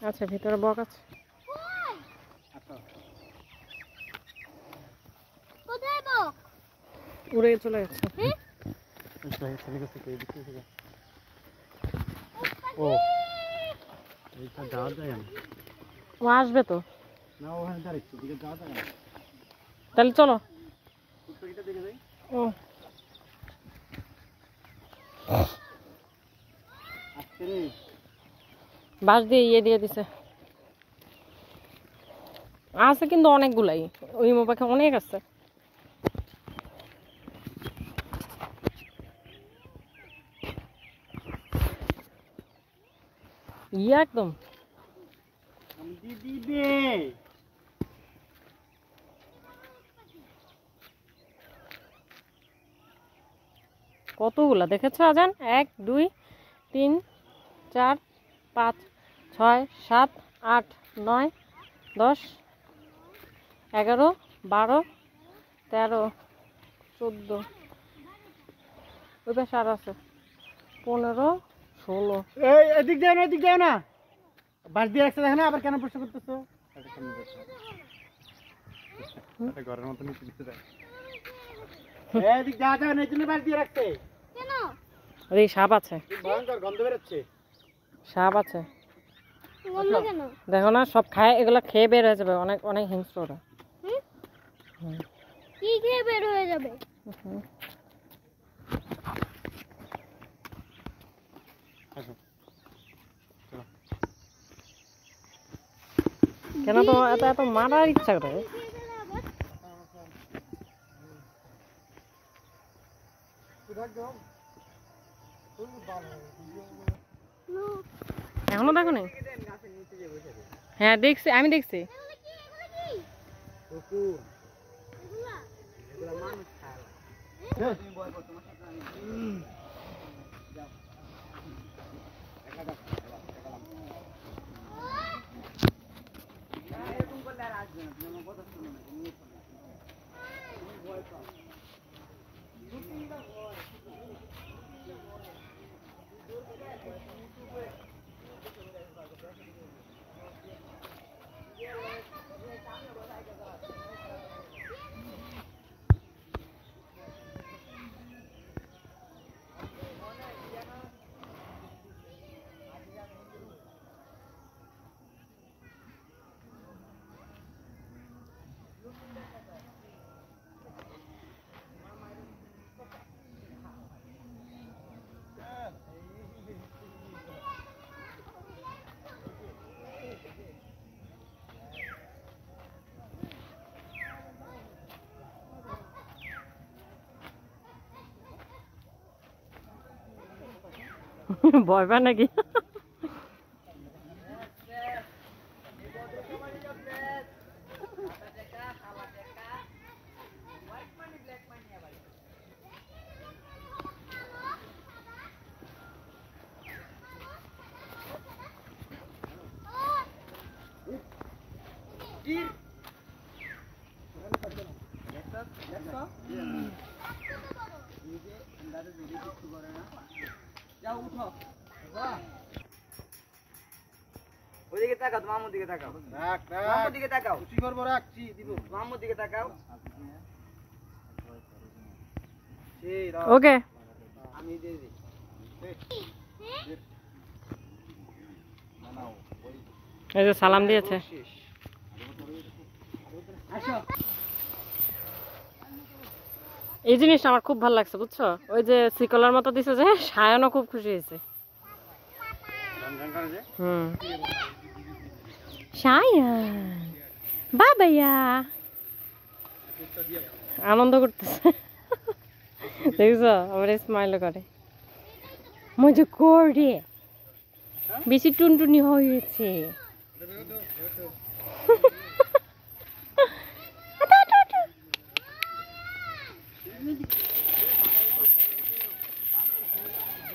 আচ্ছা ভিতরে বক আছে। কোথায় বক? উড়ে চলে গেছে। ও এইটা যাওয়া যায় না। ও আসবে তো। না ওখানে দাঁড়াচ্ছি, দিকে যাওয়া যায় না। তাহলে চলো। উত্তরটা দেখে যাই। ও আজকে রে বাঁশ দিয়ে ইয়ে দিয়ে দিছে। আছে কিন্তু অনেকগুলাই, ওই পাখি অনেক আছে। ইয়ে একদম দিবে। কতগুলা দেখেছো আজান? 1 2 3 4 5 6 7 8 9 10 11 12 13 14 ওই পাশে আর আছে 15 16। এই এদিক যাও না, এদিক যাও না। বাস দিয়ে রাখছে দেখো না, আবার কেন প্রশ্ন করতেছো? ঘরের মতো নিচে দিতে দেয়। এদিক যাওয়া যাবে না, এই জন্য বাস দিয়ে রাখছে। কেন? আরে সাপ আছে, ভয়ঙ্কর গন্ধ বেরোচ্ছে। সাপ আছে। গন্ধ কেন? দেখো না সব খায়, এগুলা খেয়ে বের হয়ে যাবে। অনেক অনেক হিংস্র ওরা। কি খেয়ে বের হয়ে যাবে? কেন তো এত এত মারার ইচ্ছা করে? এখনো দেখো নি? হ্যাঁ দেখছি, আমি দেখছি। ভয় পায় নাকি? ওইদিকে তাকাও, তোমার আম্মুর দিকে তাকাও। আম্মুর দিকে তাকাও। কি করবো, রাখছি দিব। তোমার আম্মুর দিকে তাকাও। ওকে আমি দিয়ে দিই। এই যে সালাম দিয়েছে। এই জিনিসটা আমার খুব ভালো লাগছে, বুঝছো? ওই যে সিকলার মতো দিছে, যে সায়নও খুব খুশি হয়েছে। সায়ন বাবাইয়া আনন্দ করতেছে, দেখছো? আবার স্মাইল করে, মজা করে। বেশি টুনটুনি হয়েছে।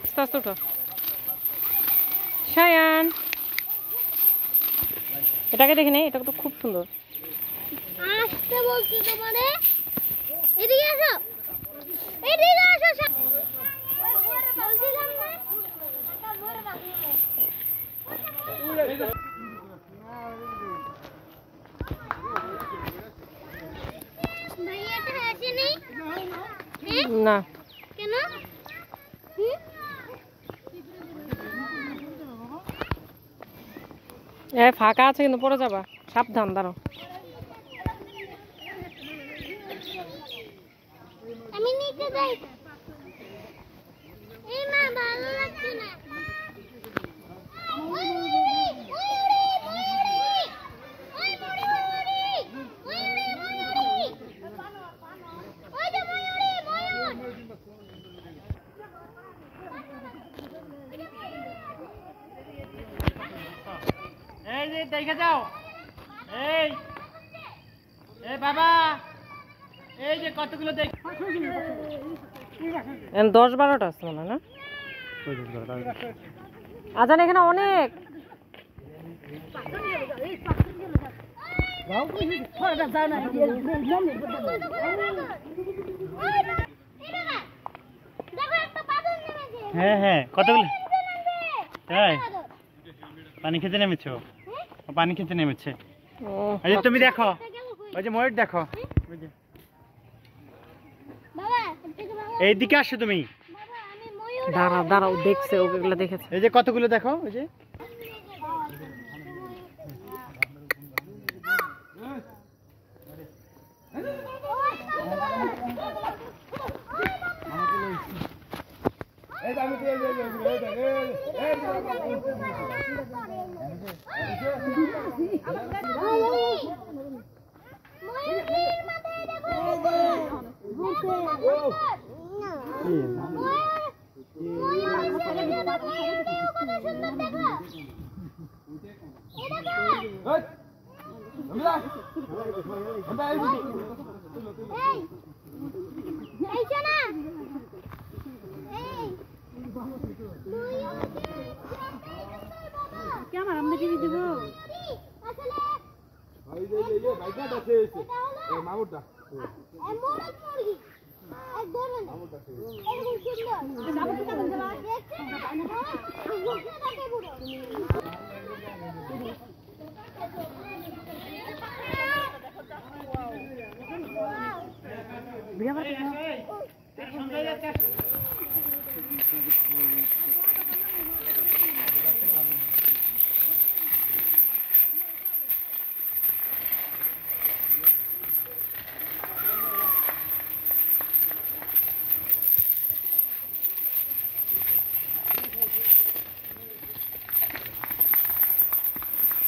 আস্তে আস্তে উঠো সায়ান। এটাকে দেখে নেই, এটা তো খুব সুন্দর। আসতে বলছি তোমারে, এদিকে আসো, এদিকে আসো। বলছিলাম না না কেন? হুম? ফাঁকা আছে কিন্তু পড়ে যাবা, সাবধান, দাঁড়াও। আমি নিচে যাই। এই মা ভালো লাগছে না। এই যে দেখে যাও, এই এই বাবা, এই যে কতগুলো দেখ 10-12টা আছে মনে হয় না? আজান এখানে অনেক। হ্যাঁ হ্যাঁ, কতগুলো? তাই পানি খেতে নেমেছো? পানি খেতে নেমেছে। এই যে তুমি দেখো, ওই যে ময়ূর দেখো, ওই যে এইদিকে আসো তুমি। দাঁড়াও দাঁড়াও, দেখছে ওগুলো, দেখেছে। এই যে কতগুলো দেখো, ওই যে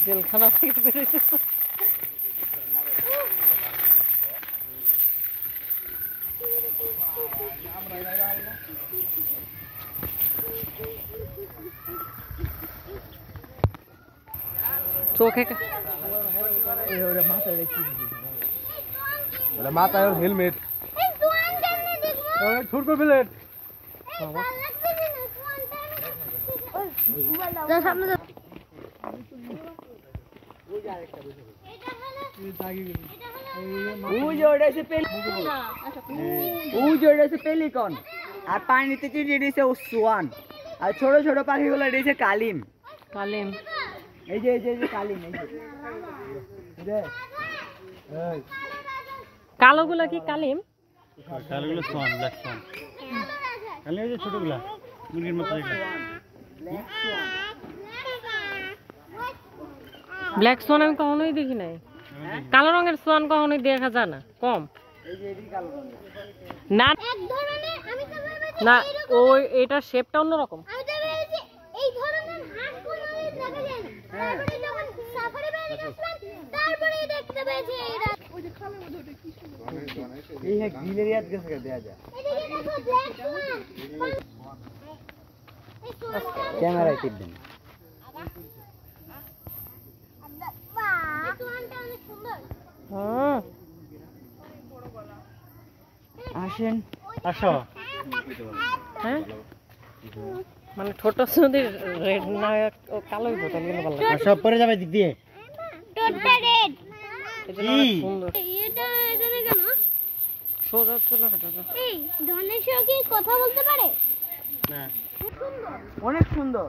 জেলখানা থেকে বেরোতেছে। চোখে মাথায় হেলমেট, ছোট প্লেট। পেলিকন আর পানিতে চিনি দিয়েছে সোয়ান, আর ছোট ছোট পাখিগুলো দিয়েছে কালিম। কালিম, এই যে এই যে কালিম, এই যে কালোগুলা কি কালিম? কালোগুলো সোয়ান, ব্ল্যাক সোয়ান। কালিম এই যে ছোটগুলা, মুরগির মতো দেখলে। ব্ল্যাক সোয়ান আমি কখনোই দেখি নাই। কালো রঙের সোয়ান কখনোই দেখা যায় না, কম। না এক ধরনের আমি তো ভেবেছি না, ওই এটার শেপটা অন্যরকম। আমি তো ভেবেছি এই ধরনের হাঁস কোনোদিন দেখা যায় না। তারপরে যখন সাফারি বাইরে গেছিলাম তারপরে দেখতে পেয়েছি এরা। এই হ্যাঁ গিলেরিয়াত গেছে দেয়া যায়। এদিকে দেখো ব্ল্যাক সোয়ান। এই সোয়ানটা ক্যামেরায় টিপ দেন। বাহ, এই সোয়ানটা অনেক সুন্দর। হুম, আসেন, আসো। হ্যাঁ মানে ছোট যদি রেড না ও কালোই তো তাহলে কিন্তু ভালো লাগে। সব পরে যাবে দিক দিয়ে। টোটটা রেড। এটা অনেক সুন্দর। এটা এখানে কেন? সোজা চলে হাঁটা। এই ধনেশ কি কথা বলতে পারে? না, খুব সুন্দর। অনেক সুন্দর।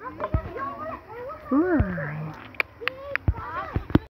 আপনি